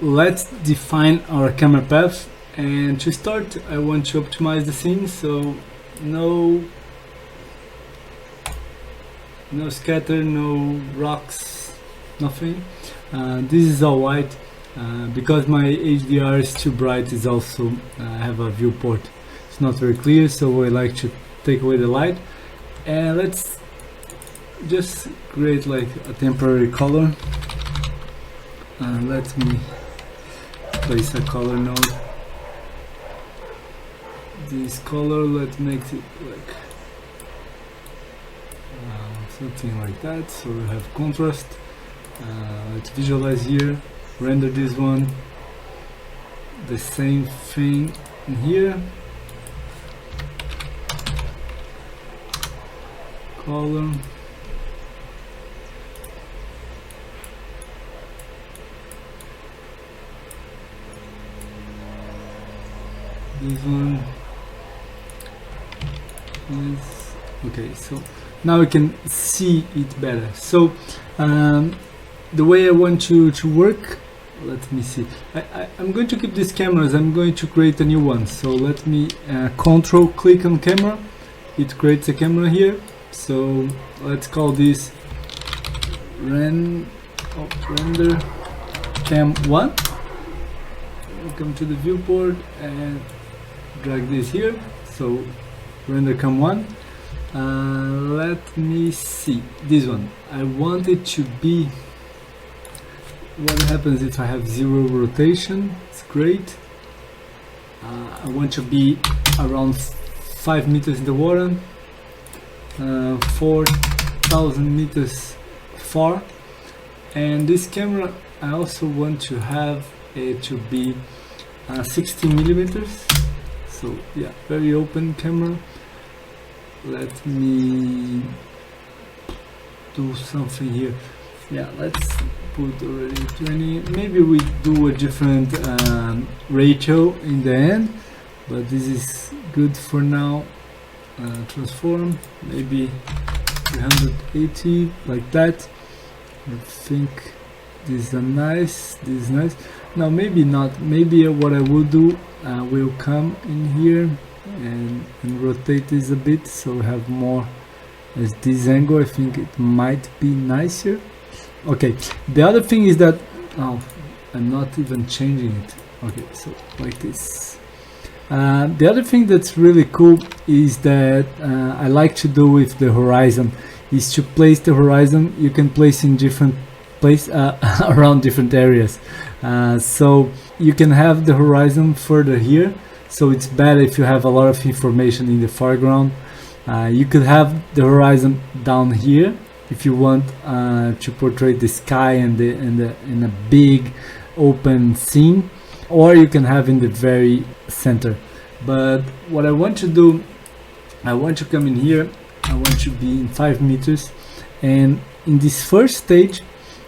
let's define our camera path, and to start I want to optimize the scene, so no scatter, no rocks, nothing. This is all white because my HDR is too bright. Is also I have a viewport, it's not very clear, so I like to take away the light. And let's just create like a temporary color. Let me place a color node. This color, let's make it like something like that, so we have contrast. Let's visualize here, render this one, the same thing in here, color, this one is okay. So now we can see it better. So the way I want to work, let me see, I'm going to keep these cameras, I'm going to create a new one. So let me control click on camera, it creates a camera here. So let's call this render cam 1. Come to the viewport and drag this here, so render cam 1. Let me see, this one I want it to be, what happens if I have 0 rotation? It's great. I want to be around 5 meters in the water, 4,000 meters far. And this camera I also want to have it to be 16 millimeters. So yeah, very open camera. Let me do something here. Yeah, let's put already 20. Maybe we do a different ratio in the end, but this is good for now. Transform, maybe 380, like that. I think this is nice. This is nice. Now maybe not. Maybe what I will do, will come in here and rotate this a bit, so we have more as this angle. I think it might be nicer. Okay, the other thing is that, oh, I'm not even changing it. Okay, so like this. The other thing that's really cool is that I like to do with the horizon is to place the horizon. You can place in different place around different areas, so you can have the horizon further here, so it's better if you have a lot of information in the foreground. You could have the horizon down here if you want to portray the sky and in a big open scene, or you can have in the very center. But what I want to do, I want to come in here, I want to be in 5 meters, and in this first stage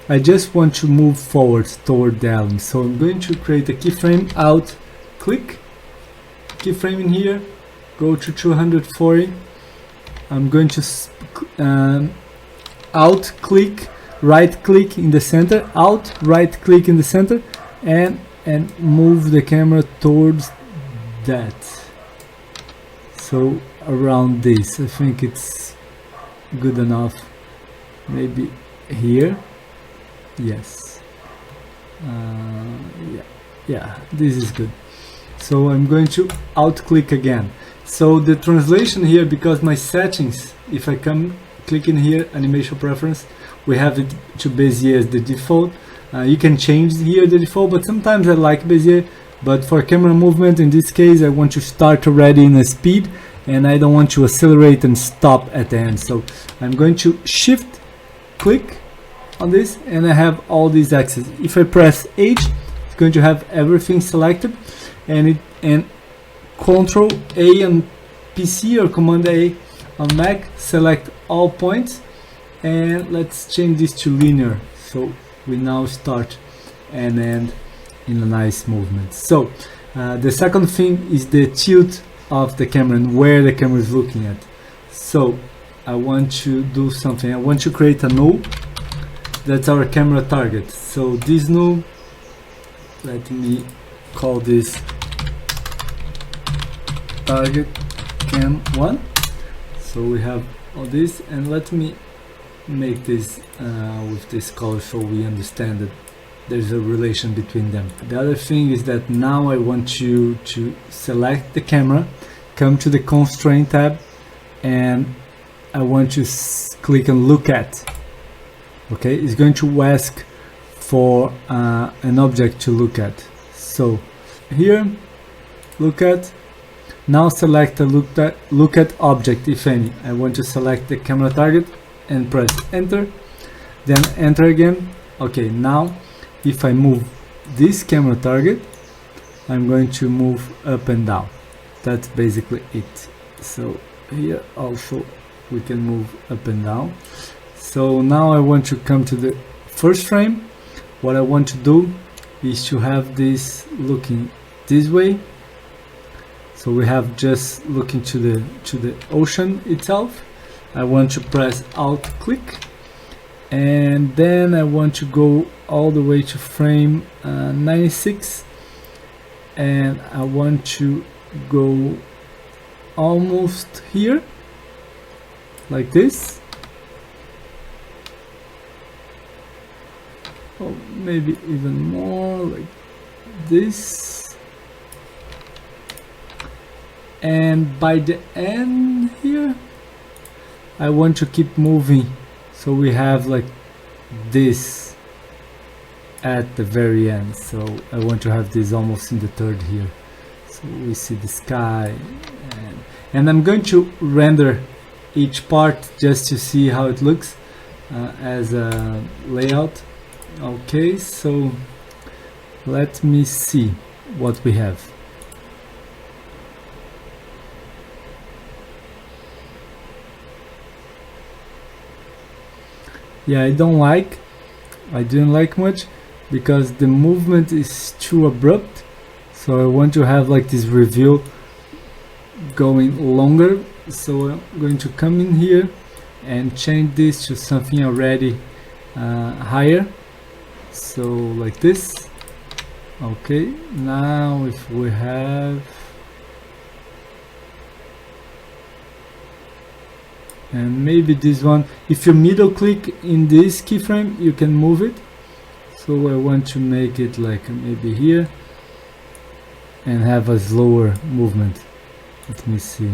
I just want to move forwards toward the element. So I'm going to create a keyframe, alt click, keyframe in here, go to 240. I'm going to alt click, right click in the center, alt right click in the center, and move the camera towards that. So around this, I think it's good enough. Maybe here. Yes. Yeah, this is good. So I'm going to alt click again. So the translation here, because my settings, if I come click in here, animation preference, we have it to Bezier as the default. You can change here the default, but sometimes I like Bezier. But for camera movement, in this case, I want to start already in a speed, and I don't want to accelerate and stop at the end. So I'm going to shift click on this, and I have all these axes. If I press H, it's going to have everything selected, and Control A on PC or Command A on Mac, select all points, and let's change this to linear. So we now start and end in a nice movement. So the second thing is the tilt of the camera and where the camera is looking at. So I want to do something. I want to create a null. That's our camera target. So this null let me call this target cam 1. So we have all this, and let me make this with this color so we understand that there's a relation between them. The other thing is that now I want you to select the camera, come to the constraint tab, and I want you to click on look at. Okay, it's going to ask for an object to look at. So here, look at. Now select the look at object, if any. I want to select the camera target and press enter, then enter again. Okay, now if I move this camera target, I'm going to move up and down. That's basically it. So here also we can move up and down. So now I want to come to the first frame. What I want to do is to have this looking this way. So we have just looking to the ocean itself. I want to press Alt click, and then I want to go all the way to frame 96, and I want to go almost here like this, or maybe even more like this, and by the end here I want to keep moving so we have like this at the very end. So I want to have this almost in the third here, so we see the sky, and I'm going to render each part just to see how it looks as a layout. Okay, so let me see what we have. Yeah, I didn't like much because the movement is too abrupt. So I want to have like this reveal going longer. So I'm going to come in here and change this to something already higher. So like this. Okay, now if we have, and maybe this one, if you middle click in this keyframe you can move it. So I want to make it like maybe here and have a slower movement. Let me see.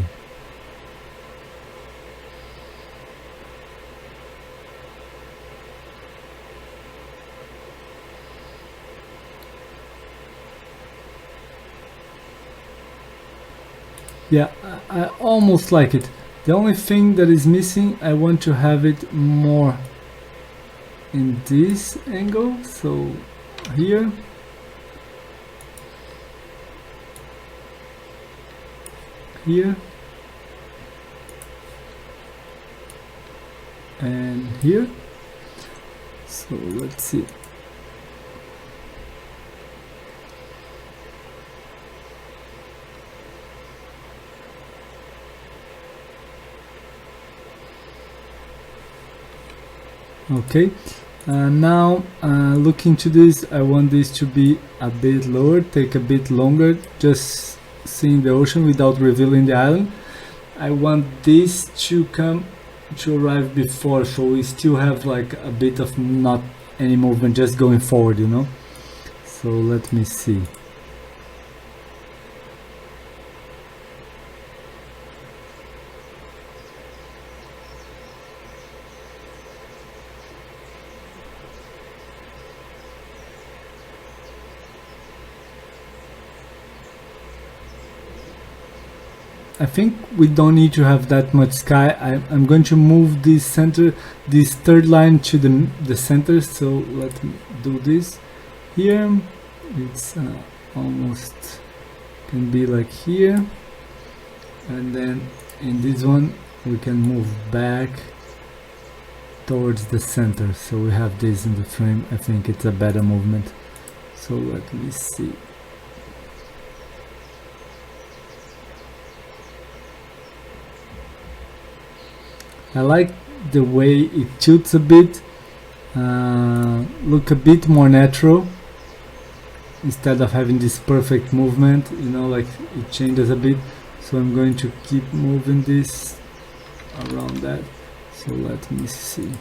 Yeah, I almost like it. The only thing that is missing, I want to have it more in this angle. So here, here, and here. So let's see. Okay, now look into this. I want this to be a bit lower, take a bit longer, just seeing the ocean without revealing the island. I want this to arrive before, so we still have like a bit of not any movement, just going forward, you know. So let me see. I think we don't need to have that much sky. I'm going to move this center, this third line to the center. So let me do this here. It's almost can be like here, and then in this one we can move back towards the center. So we have this in the frame. I think it's a better movement. So let me see. I like the way it tilts a bit, look a bit more natural. instead of having this perfect movement, you know, like it changes a bit. So I'm going to keep moving this around that. So let me see.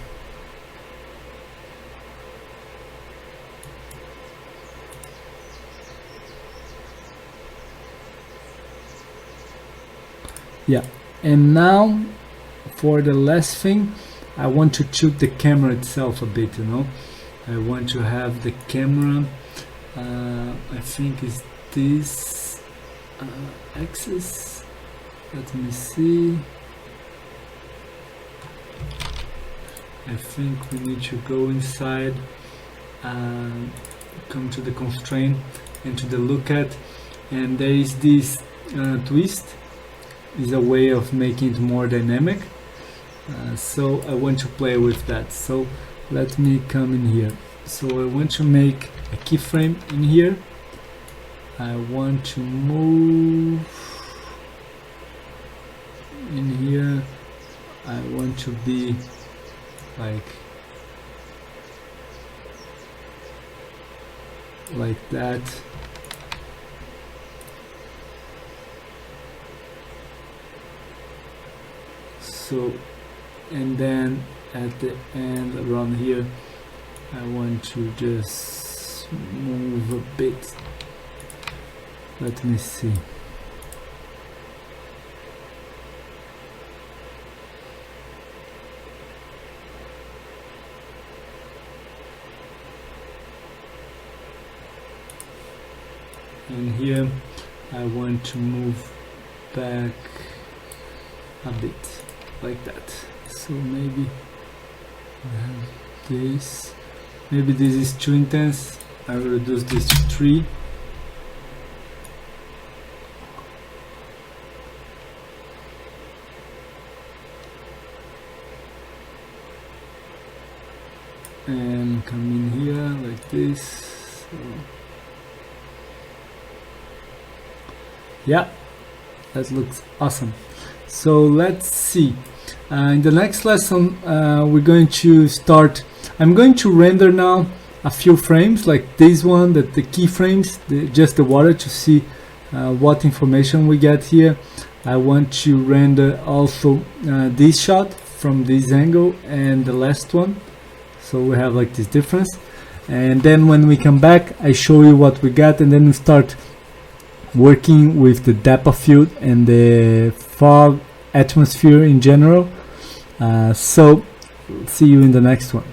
Yeah, and now for the last thing, I want to tilt the camera itself a bit, you know. I want to have the camera, I think is this axis. Let me see. I think we need to go inside, come to the constraint and to the look at, and there is this twist. Is a way of making it more dynamic, so I want to play with that. So let me come in here. So I want to make a keyframe in here. I want to move in here. I want to be like that. So, and then at the end around here, I want to just move a bit. Let me see. And here I want to move back a bit. Like that. So maybe I have this. Maybe this is too intense. I will reduce this to 3. And come in here like this. So yeah, that looks awesome. So let's see. In the next lesson, we're going to start. I'm going to render now a few frames like this one, that the keyframes, just the water, to see what information we get here. I want to render also this shot from this angle and the last one. So we have like this difference. And then when we come back, I show you what we got, and then we start working with the depth of field and the fog atmosphere in general. So see you in the next one.